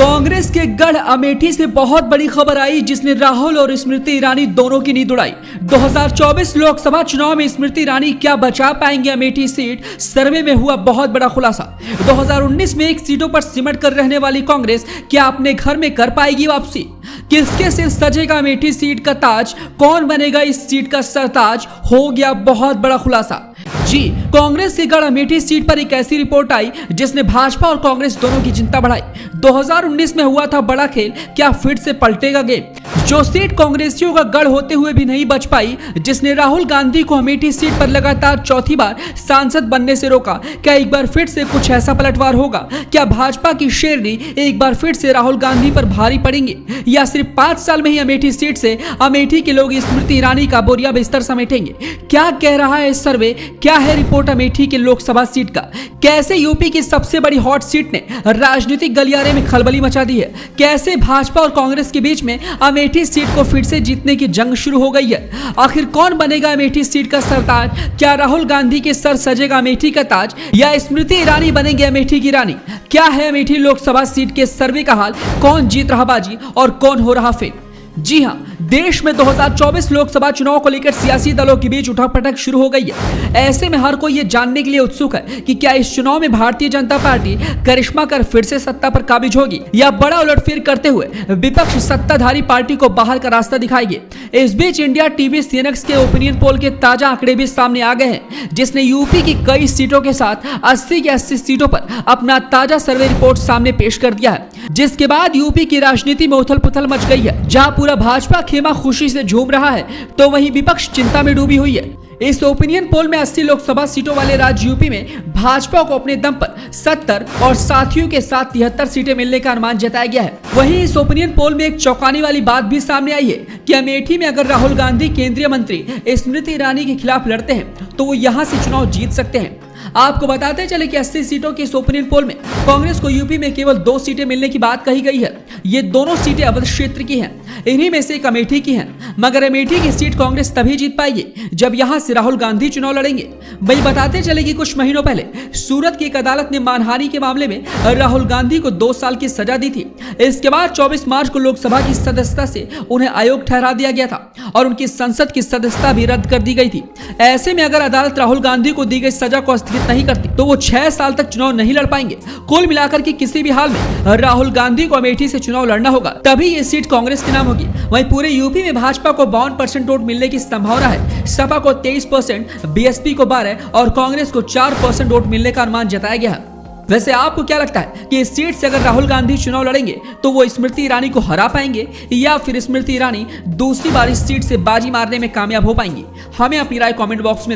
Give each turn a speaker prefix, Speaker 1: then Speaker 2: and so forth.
Speaker 1: कांग्रेस के गढ़ अमेठी से बहुत बड़ी खबर आई जिसने राहुल और स्मृति ईरानी दोनों की नींद उड़ाई। 2024 लोकसभा चुनाव में स्मृति ईरानी क्या बचा पाएंगे अमेठी सीट, सर्वे में हुआ बहुत बड़ा खुलासा। 2019 में 1 सीटों पर सिमट कर रहने वाली कांग्रेस क्या अपने घर में कर पाएगी वापसी? किसके सिर सजेगा अमेठी सीट का ताज? कौन बनेगा इस सीट का सरताज? हो गया बहुत बड़ा खुलासा। जी, कांग्रेस के गढ़ अमेठी सीट पर एक ऐसी रिपोर्ट आई जिसने भाजपा और कांग्रेस दोनों की चिंता बढ़ाई। 2019 में हुआ था बड़ा खेल, क्या फिर से पलटेगा गेम? जो सीट कांग्रेसियों का गढ़ होते हुए भी नहीं बच पाई, जिसने राहुल गांधी को अमेठी सीट पर लगातार चौथी बार सांसद बनने से रोका, क्या एक बार फिर से कुछ ऐसा पलटवार होगा? क्या भाजपा की शेरनी एक बार फिर से राहुल गांधी पर भारी पड़ेंगे, या सिर्फ 5 साल में ही अमेठी सीट से अमेठी के लोग स्मृति ईरानी का बोरिया बिस्तर समेटेंगे? क्या कह रहा है सर्वे? क्या है रिपोर्ट अमेठी के लोकसभा सीट का? कैसे यूपी की सबसे बड़ी हॉट सीट ने राजनीतिक गलियारे में खलबली मचा दी है? कैसे भाजपा और कांग्रेस के बीच में अमेठी सीट को फिर से जीतने की जंग शुरू हो गई है? आखिर कौन बनेगा अमेठी सीट का सरताज? क्या राहुल गांधी के सर सजेगा अमेठी का ताज, या स्मृति ईरानी बनेंगे अमेठी की रानी? क्या है अमेठी लोकसभा सीट के सर्वे का हाल? कौन जीत रहा बाजी और कौन हो रहा फेल? जी हां, देश में 2024 लोकसभा चुनाव को लेकर सियासी दलों के बीच उठापटक शुरू हो गई है। ऐसे में हर कोई ये जानने के लिए उत्सुक है कि क्या इस चुनाव में भारतीय जनता पार्टी करिश्मा कर फिर से सत्ता पर काबिज होगी, या बड़ा उलटफेर करते हुए विपक्ष सत्ताधारी पार्टी को बाहर का रास्ता दिखाएगी। इस बीच इंडिया टीवी सीएनएक्स के ओपिनियन पोल के ताजा आंकड़े भी सामने आ गए हैं, जिसने यूपी की कई सीटों के साथ 80 की 80 सीटों पर अपना ताजा सर्वे रिपोर्ट सामने पेश कर दिया है, जिसके बाद यूपी की राजनीति में उथल पुथल मच गई है। जहां पूरा भाजपा खेमा खुशी से झूम रहा है, तो वहीं विपक्ष चिंता में डूबी हुई है। इस ओपिनियन पोल में 80 लोकसभा सीटों वाले राज्य यूपी में भाजपा को अपने दम पर 70 और साथियों के साथ 73 सीटें मिलने का अनुमान जताया गया है। वहीं इस ओपिनियन पोल में एक चौंकाने वाली बात भी सामने आई है कि अमेठी में अगर राहुल गांधी केंद्रीय मंत्री स्मृति ईरानी के खिलाफ लड़ते हैं तो वो यहां से चुनाव जीत सकते हैं। आपको बताते चले कि 80 सीटों की इस ओपिनियन पोल में कांग्रेस को यूपी में केवल 2 सीटें मिलने की बात कही गई है। ये दोनों सीटें अवध क्षेत्र की हैं, इन्हीं में से एक अमेठी की हैं। मगर अमेठी की सीट कांग्रेस तभी जीत पाएगी जब यहां से राहुल गांधी चुनाव लड़ेंगे। वही बताते चले कि कुछ महीनों पहले सूरत की एक अदालत ने मानहानि के मामले में राहुल गांधी को 2 साल की सजा दी थी। इसके बाद 24 मार्च को लोकसभा की सदस्यता से उन्हें अयोग्य ठहरा दिया गया था और उनकी संसद की सदस्यता भी रद्द कर दी गई थी। ऐसे में अगर अदालत राहुल गांधी को दी गई सजा को स्थगित नहीं करती तो वो 6 साल तक चुनाव नहीं लड़ पाएंगे। कुल मिलाकर के किसी भी हाल में राहुल गांधी को अमेठी से चुनाव लड़ना होगा, तभी ये सीट कांग्रेस के नाम होगी। वहीं पूरे यूपी में भाजपा को 52% वोट मिलने की संभावना है। सपा को 23%, बीएसपी को 12% और कांग्रेस को 4% वोट मिलने का अनुमान जताया गया है। वैसे आपको क्या लगता है कि इस सीट से अगर राहुल गांधी चुनाव लड़ेंगे तो वो स्मृति ईरानी को हरा पाएंगे, या फिर स्मृति ईरानी दूसरी बार इस सीट से बाजी मारने में कामयाब हो पाएंगी? हमें अपनी राय कमेंट बॉक्स में